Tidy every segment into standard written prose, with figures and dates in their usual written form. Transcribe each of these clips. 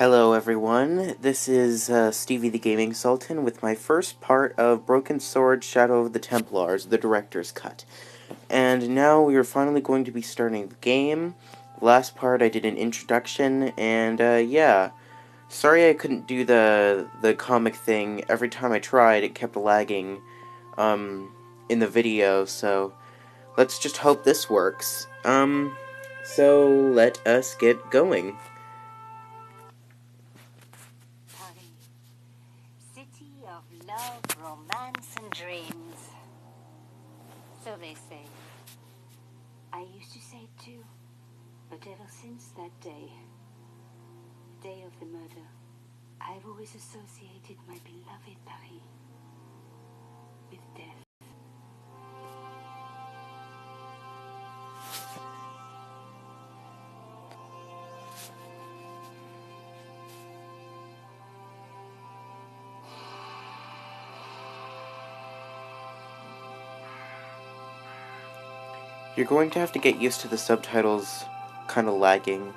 Hello everyone, this is Stevie the Gaming Sultan with my first part of Broken Sword Shadow of the Templars, the Director's Cut. And now we are finally going to be starting the game. Last part I did an introduction, and yeah. Sorry I couldn't do the comic thing. Every time I tried it kept lagging in the video, so let's just hope this works. So let us get going. City of love, romance, and dreams. So they say. I used to say it too. But ever since that day, the day of the murder, I've always associated my beloved Paris with death. You're going to have to get used to the subtitles kind of lagging.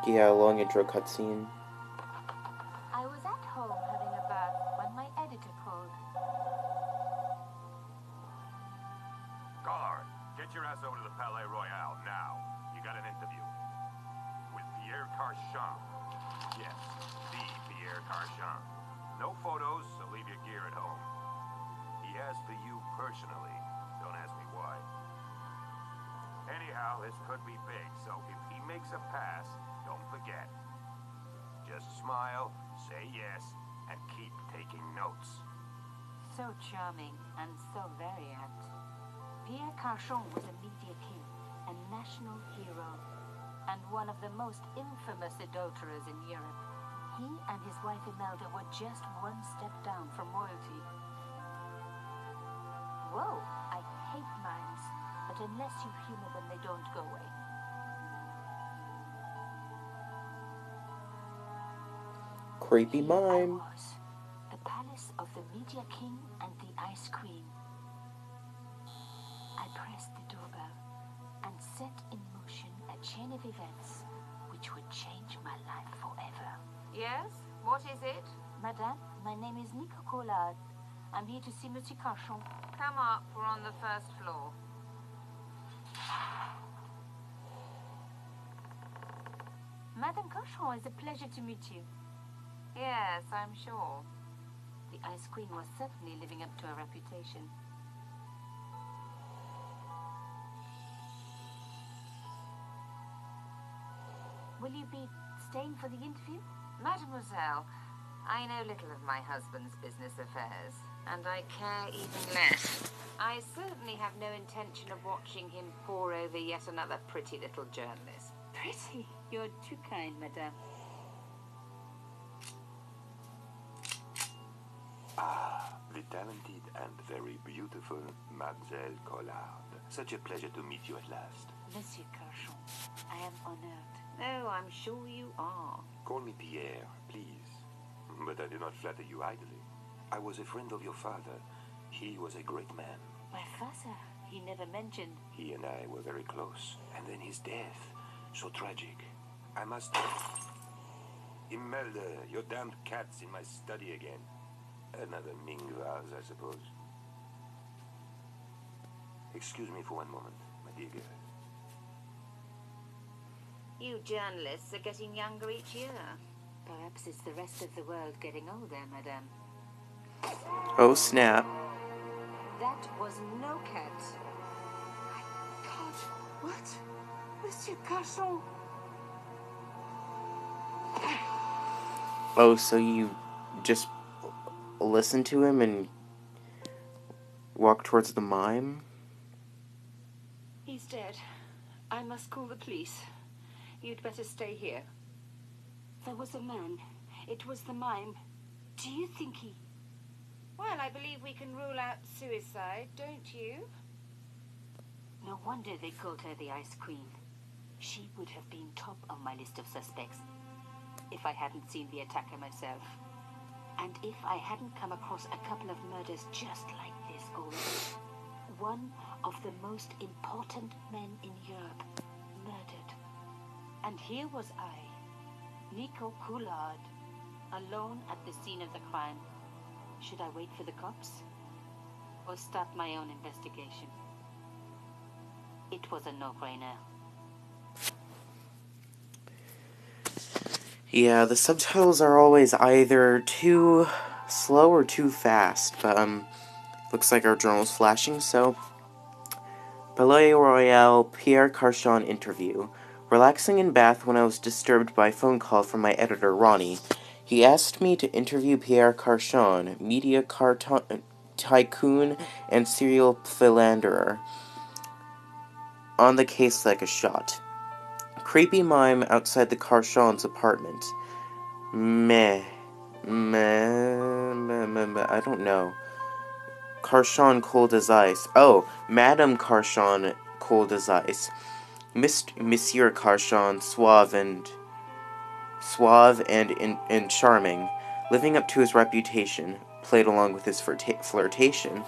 Yeah, long intro cutscene. I was at home having a bath when my editor called. Guard, get your ass over to the Palais Royal now. You got an interview. With Pierre Carchon. Yes, the Pierre Carchon. No photos, so leave your gear at home. He asked for you personally. Don't ask me why. Anyhow, this could be big, so if he makes a pass, don't forget. Just smile, say yes, and keep taking notes. So charming and so very apt. Pierre Carchon was a media king, a national hero, and one of the most infamous adulterers in Europe. He and his wife Imelda were just one step down from royalty. Whoa, I hate mimes, but unless you humor them, they don't go away. Creepy mime. I was, the palace of the media king and the ice queen. I pressed the doorbell and set in motion a chain of events which would change my life forever. Yes? What is it? Madame, my name is Nico Collard. I'm here to see Monsieur Carchon. Come up, we're on the first floor. Madame Carchon, it's a pleasure to meet you. Yes, I'm sure. The Ice Queen was certainly living up to her reputation. Will you be staying for the interview? Mademoiselle, I know little of my husband's business affairs, and I care even less. I certainly have no intention of watching him pore over yet another pretty little journalist. Pretty? You're too kind, madame. Ah, the talented and very beautiful Mademoiselle Collard. Such a pleasure to meet you at last. Monsieur Carchon, I am honored. Oh, I'm sure you are. Call me Pierre, please. But I do not flatter you idly. I was a friend of your father. He was a great man. My father, he never mentioned. He and I were very close. And then his death. So tragic. I must... Imelda, your damned cat's in my study again. Another Ming vase, I suppose. Excuse me for one moment, my dear girl. You journalists are getting younger each year. Perhaps it's the rest of the world getting older, madame. Oh snap. That was no cat. My God, what? Monsieur Carchon. Oh, so you just listen to him and walk towards the mime? He's dead. I must call the police. You'd better stay here. There was a man. It was the mime. Do you think he... Well, I believe we can rule out suicide, don't you? No wonder they called her the Ice Queen. She would have been top on my list of suspects if I hadn't seen the attacker myself. And if I hadn't come across a couple of murders just like this already. One of the most important men in Europe murdered. And here was I, Nico Coulard, alone at the scene of the crime. Should I wait for the cops? Or start my own investigation? It was a no-brainer. Yeah, the subtitles are always either too slow or too fast, but, looks like our journal's flashing, so... Palais Royal Pierre Carchon interview. Relaxing in Bath when I was disturbed by a phone call from my editor, Ronnie. He asked me to interview Pierre Carchon, media tycoon and serial philanderer, on the case like a shot. Creepy mime outside the Carchon's apartment. Meh, I don't know. Carchon cold as ice. Oh, Madame Carchon cold as ice. Misieur Carchon suave and charming, living up to his reputation, played along with his flirtation.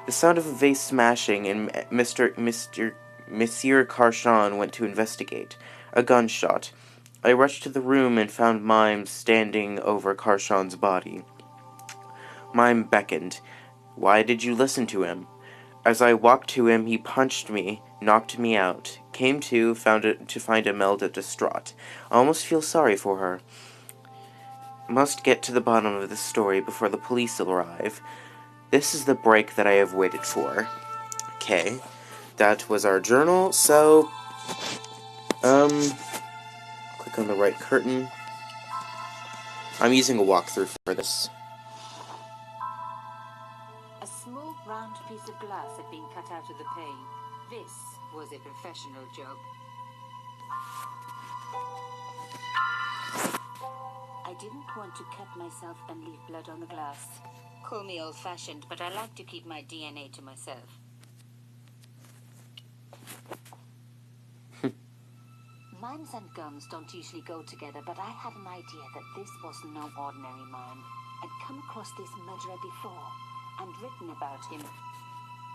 The sound of a vase smashing, and Misieur Carchon went to investigate. A gunshot. I rushed to the room and found Mime standing over Carchon's body. Mime beckoned. Why did you listen to him? As I walked to him, he punched me, knocked me out. Came to, find Imelda distraught. I almost feel sorry for her. Must get to the bottom of this story before the police arrive. This is the break that I have waited for. Okay, that was our journal, so... click on the right curtain. I'm using a walkthrough for this. A small round piece of glass had been cut out of the pane. This was a professional job. I didn't want to cut myself and leave blood on the glass. Call me old-fashioned, but I like to keep my DNA to myself. Mimes and guns don't usually go together, but I had an idea that this was no ordinary mime. I'd come across this murderer before and written about him.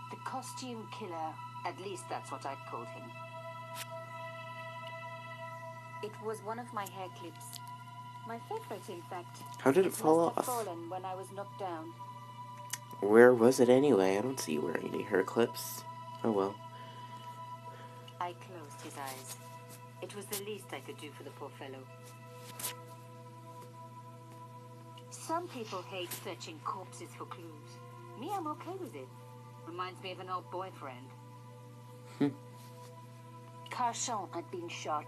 The costume killer, at least that's what I'd called him. It was one of my hair clips. My favorite, in fact. How did it fall must have off? fallen when I was knocked down. Where was it anyway? I don't see you wearing any hair clips. Oh well. I closed his eyes. It was the least I could do for the poor fellow. Some people hate searching corpses for clues. Me, I'm okay with it. Reminds me of an old boyfriend. Carchon had been shot.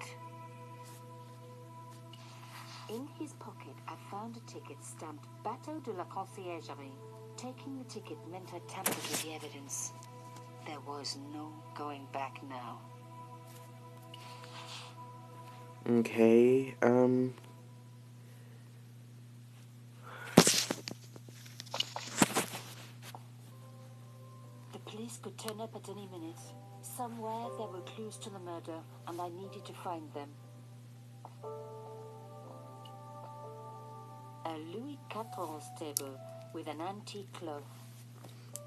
In his pocket, I found a ticket stamped Bateau de la Conciergerie. Taking the ticket meant I tampered with the evidence. There was no going back now. Okay, The police could turn up at any minute. Somewhere there were clues to the murder, and I needed to find them. A Louis XIV's table with an antique cloth.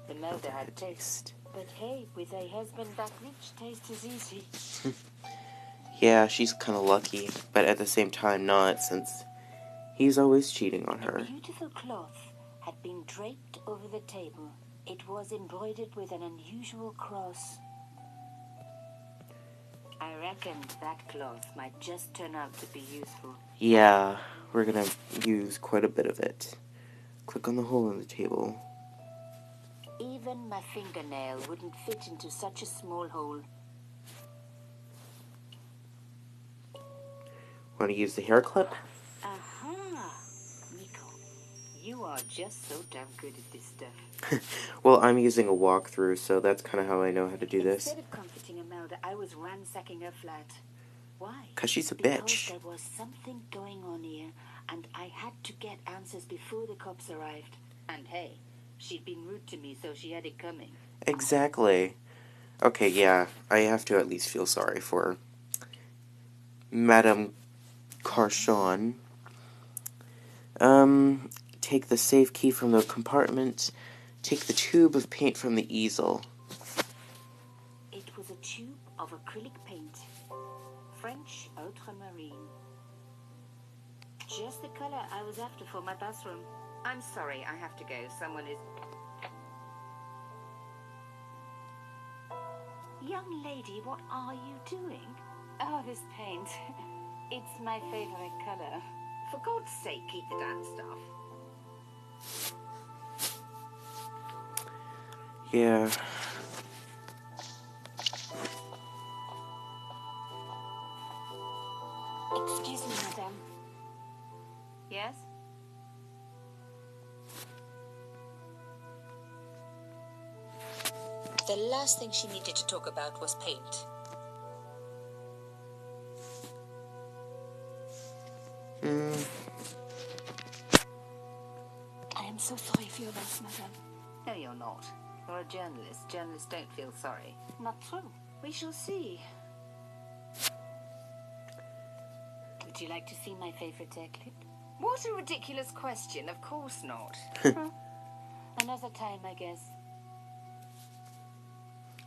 Imelda had taste. But hey, with a husband that rich, taste is easy. yeah, she's kind of lucky, but at the same time not, since he's always cheating on her. A beautiful cloth had been draped over the table. It was embroidered with an unusual cross. I reckoned that cloth might just turn out to be useful. Yeah, we're gonna use quite a bit of it. Click on the hole in the table. Even my fingernail wouldn't fit into such a small hole. Want to use the hair clip? Aha! Nico, You are just so damn good at this stuff. Well, I'm using a walkthrough, so that's kind of how I know how to do this. Instead of comforting Imelda, I was ransacking her flat. Why? 'Cause she's a Because bitch. there was something going on here, and I had to get answers before the cops arrived. And hey, she'd been rude to me, so she had it coming. Exactly. Okay, yeah, I have to at least feel sorry for Madame Carchon. Take the safe key from the compartment. Take the tube of paint from the easel. It was a tube of acrylic paint. French ultramarine. Just the color I was after for my bathroom. I'm sorry, I have to go. Someone is... Young lady, what are you doing? Oh, this paint. It's my favorite color. For God's sake, keep the damn stuff. Yeah. Excuse me, madame. Yes? The last thing she needed to talk about was paint. I am so sorry for your loss, madame. No, you're not. You're a journalist. Journalists don't feel sorry. Not true. We shall see. Would you like to see my favorite hair clip? What a ridiculous question. Of course not. Another time, I guess.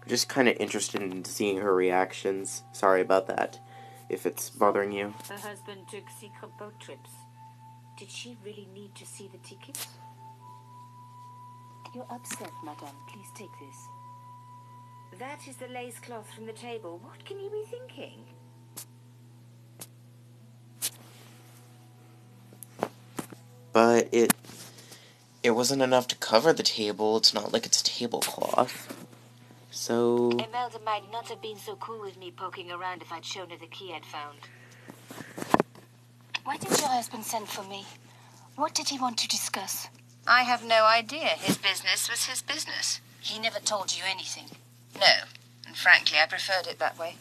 I'm just kind of interested in seeing her reactions. Sorry about that, if it's bothering you. Her husband took secret boat trips. Did she really need to see the tickets? You're upset, madame. Please take this. That is the lace cloth from the table. What can you be thinking? But it wasn't enough to cover the table. It's not like it's a tablecloth. So... Imelda might not have been so cool with me poking around if I'd shown her the key I'd found. Why did your husband send for me? What did he want to discuss? I have no idea. His business was his business. He never told you anything. No. And frankly, I preferred it that way.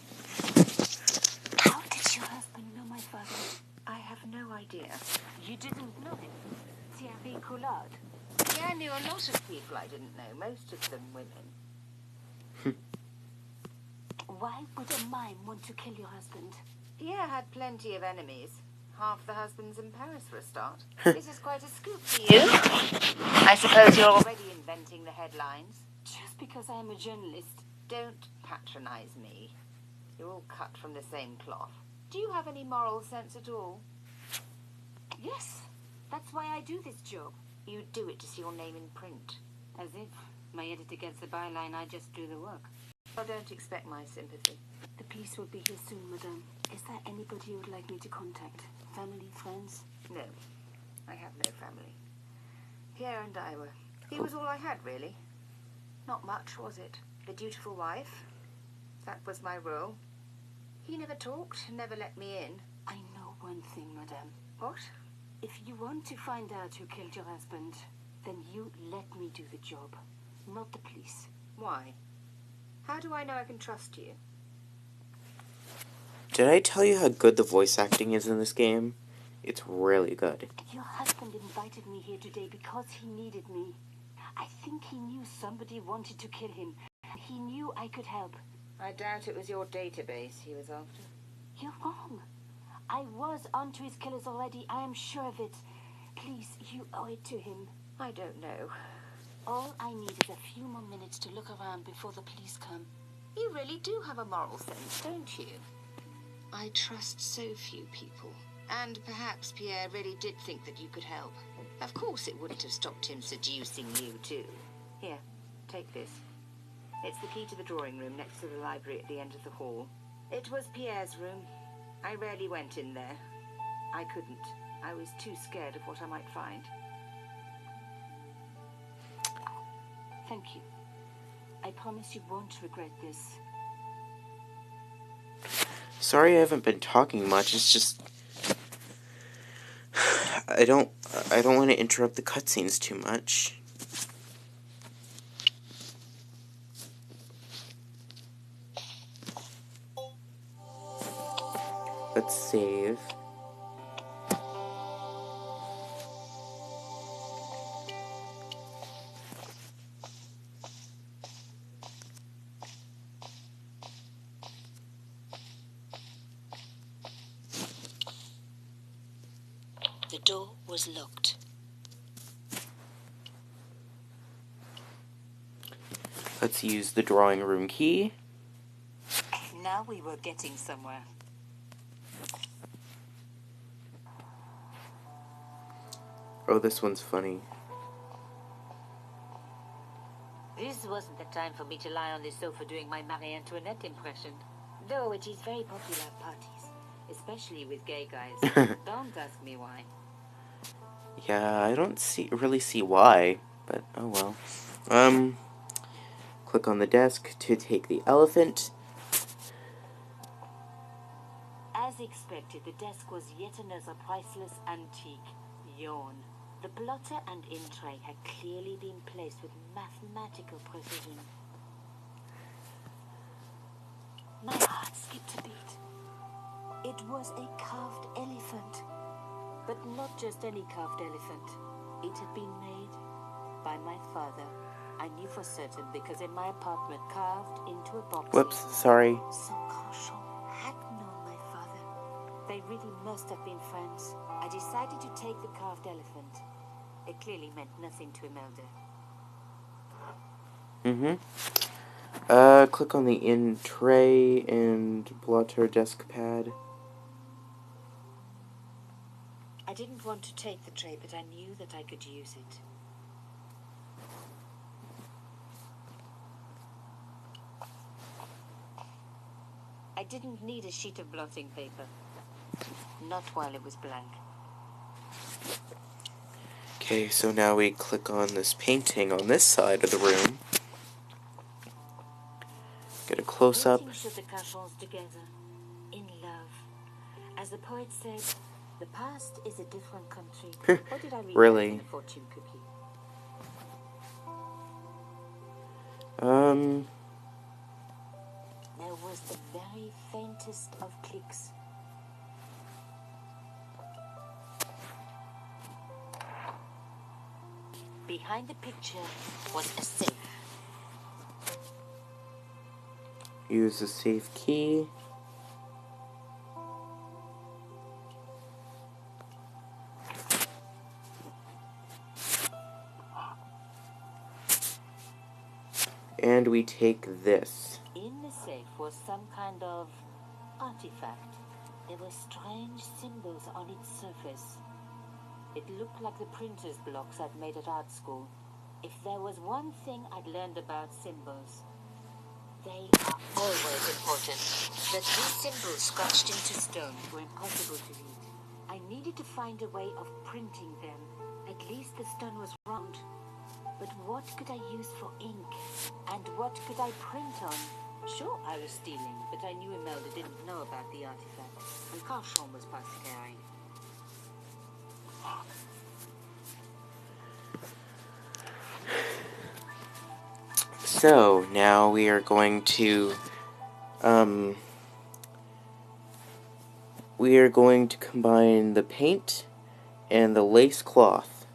How did your husband know my father? I have no idea. You didn't know him? Thierry Collard. Yeah, I knew a lot of people I didn't know. Most of them women. Why would a mime want to kill your husband? Pierre had plenty of enemies. Half the husbands in Paris for a start. This is quite a scoop for you. I suppose you're already inventing the headlines. Just because I am a journalist. Don't patronize me. You're all cut from the same cloth. Do you have any moral sense at all? Yes, that's why I do this job. You do it to see your name in print. As if my editor gets the byline, I just do the work. I don't expect my sympathy. The police will be here soon, madame. Is there anybody you would like me to contact? Family, friends? No, I have no family. Pierre and I were... He was all I had, really. Not much, was it? The dutiful wife. That was my role. He never talked, never let me in. I know one thing, madame. What? If you want to find out who killed your husband, then you let me do the job, not the police. Why? How do I know I can trust you? Did I tell you how good the voice acting is in this game? It's really good. Your husband invited me here today because he needed me. I think he knew somebody wanted to kill him. He knew I could help. I doubt it was your database he was after. You're wrong. I was onto his killers already. I am sure of it. Please, you owe it to him. I don't know. All I need is a few more minutes to look around before the police come. You really do have a moral sense, don't you? I trust so few people. And perhaps Pierre really did think that you could help. Of course it wouldn't have stopped him seducing you, too. Here, take this. It's the key to the drawing room next to the library at the end of the hall. It was Pierre's room. I rarely went in there. I couldn't. I was too scared of what I might find. Thank you. I promise you won't regret this. Sorry I haven't been talking much, it's just... I don't want to interrupt the cutscenes too much. Let's save. The door was locked. Let's use the drawing room key. Now we were getting somewhere. Oh, this one's funny. This wasn't the time for me to lie on the sofa doing my Marie Antoinette impression. Though it is very popular at parties, especially with gay guys. Don't ask me why. Yeah, I don't really see why, but oh well. Click on the desk to take the elephant. As expected, the desk was yet another priceless antique. Yawn. The blotter and in tray had clearly been placed with mathematical precision. My heart skipped a beat. It was a carved elephant. But not just any carved elephant. It had been made by my father. I knew for certain because in my apartment, carved into a box. Whoops, sorry. So Carchon had known my father. They really must have been friends. I decided to take the carved elephant. It clearly meant nothing to Imelda. Click on the in tray and blotter desk pad. I didn't want to take the tray, but I knew that I could use it. I didn't need a sheet of blotting paper. Not while it was blank. Okay, so now we click on this painting on this side of the room. Get a close-up. Painting showed the Carchons together, in love. As the poet said, the past is a different country. What did I read Really? in the fortune cookie? There was the very faintest of clicks. Behind the picture was a safe. Use the safe key. And we take this. In the safe was some kind of artifact. There were strange symbols on its surface. It looked like the printer's blocks I'd made at art school. If there was one thing I'd learned about symbols, they are always important. But these symbols scratched into stone were impossible to read. I needed to find a way of printing them. At least the stone was round. But what could I use for ink? And what could I print on? Sure, I was stealing, but I knew Imelda didn't know about the artifact. And Carchon was past caring. So, now we are going to, combine the paint and the lace cloth.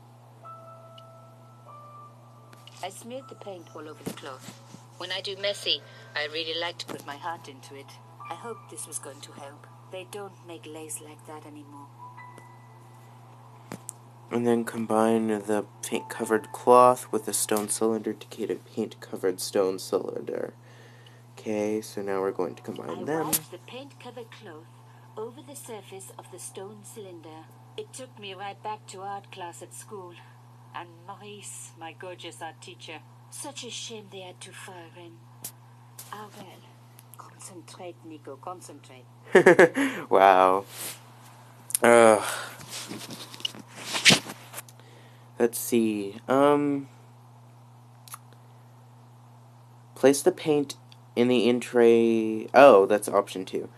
I smeared the paint all over the cloth. When I do messy, I really like to put my heart into it. I hoped this was going to help. They don't make lace like that anymore. And then combine the paint-covered cloth with a stone cylinder to create a paint-covered stone cylinder. Okay, so now we're going to combine them. I wiped the paint-covered cloth over the surface of the stone cylinder. It took me right back to art class at school. And Maurice, my gorgeous art teacher. Such a shame they had to fire him. Ah well. Concentrate, Nico, concentrate. Wow. Let's see. Place the paint in the in tray. Oh, that's option 2.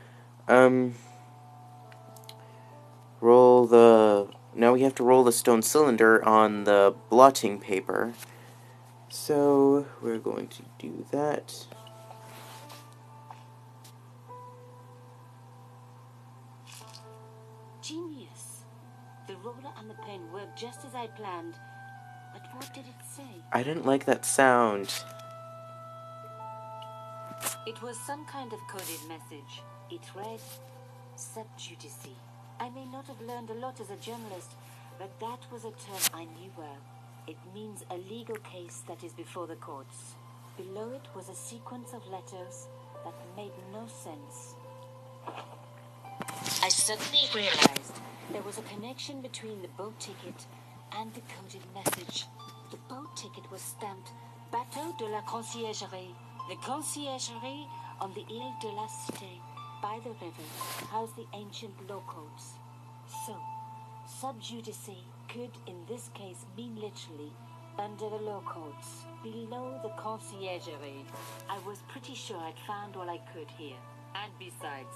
Roll the now we have to roll the stone cylinder on the blotting paper. So, we're going to do that. Genius. The roller and the pen worked just as I planned. But what did it say? I didn't like that sound. It was some kind of coded message. It read, SOTTDC. I may not have learned a lot as a journalist, but that was a term I knew well. It means a legal case that is before the courts. Below it was a sequence of letters that made no sense. I suddenly realized there was a connection between the boat ticket and the coded message. The boat ticket was stamped Bateau de la Conciergerie. The conciergerie on the Ile de la Cité, by the river, housed the ancient law codes. So, SOTTDC could, in this case, mean literally under the law codes, below the conciergerie. I was pretty sure I'd found all I could here. And besides,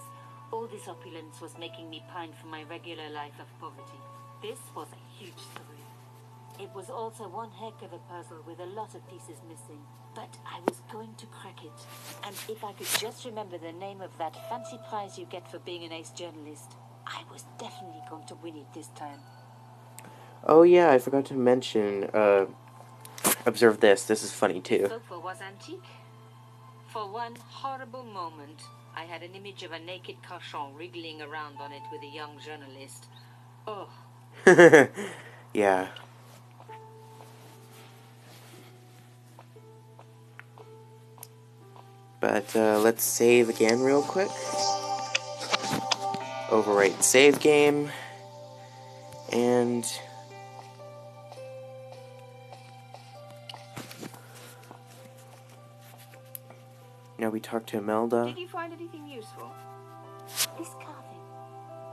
all this opulence was making me pine for my regular life of poverty. This was a huge thrill. It was also one heck of a puzzle with a lot of pieces missing. But I was going to crack it. And if I could just remember the name of that fancy prize you get for being an ace journalist, I was definitely going to win it this time. Oh yeah, I forgot to mention, observe this. This is funny too. The sofa was antique. For one horrible moment, I had an image of a naked Carchon wriggling around on it with a young journalist. Oh. Yeah. But, let's save again real quick. Overwrite save game. And... now we talk to Imelda. Did you find anything useful? This carving.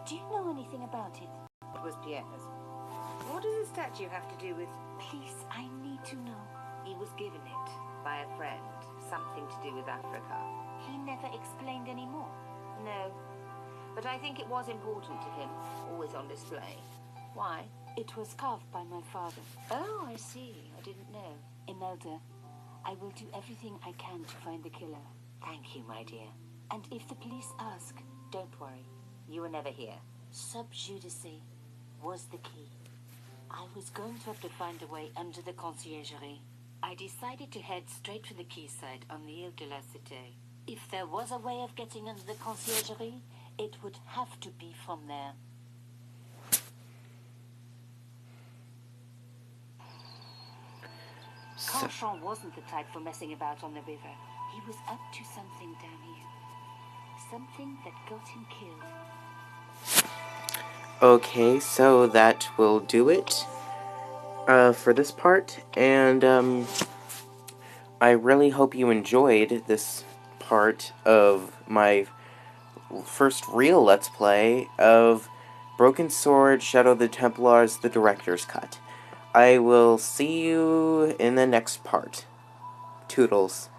Do you know anything about it? It was Pierre's. What does the statue have to do with... Please, I need to know. He was given it by a friend. Something to do with Africa. He never explained any more. No. But I think it was important to him. Always on display. Why? It was carved by my father. Oh, I see. I didn't know. Imelda, I will do everything I can to find the killer. Thank you, my dear. And if the police ask, don't worry. You were never here. SOTTDC was the key. I was going to have to find a way under the conciergerie. I decided to head straight for the quayside on the Ile de la Cité. If there was a way of getting under the conciergerie, it would have to be from there. Carchon wasn't the type for messing about on the river. He was up to something down here. Something that got him killed. Okay, so that will do it for this part, and I really hope you enjoyed this part of my first real Let's Play of Broken Sword, Shadow of the Templars, the Director's Cut. I will see you in the next part. Toodles.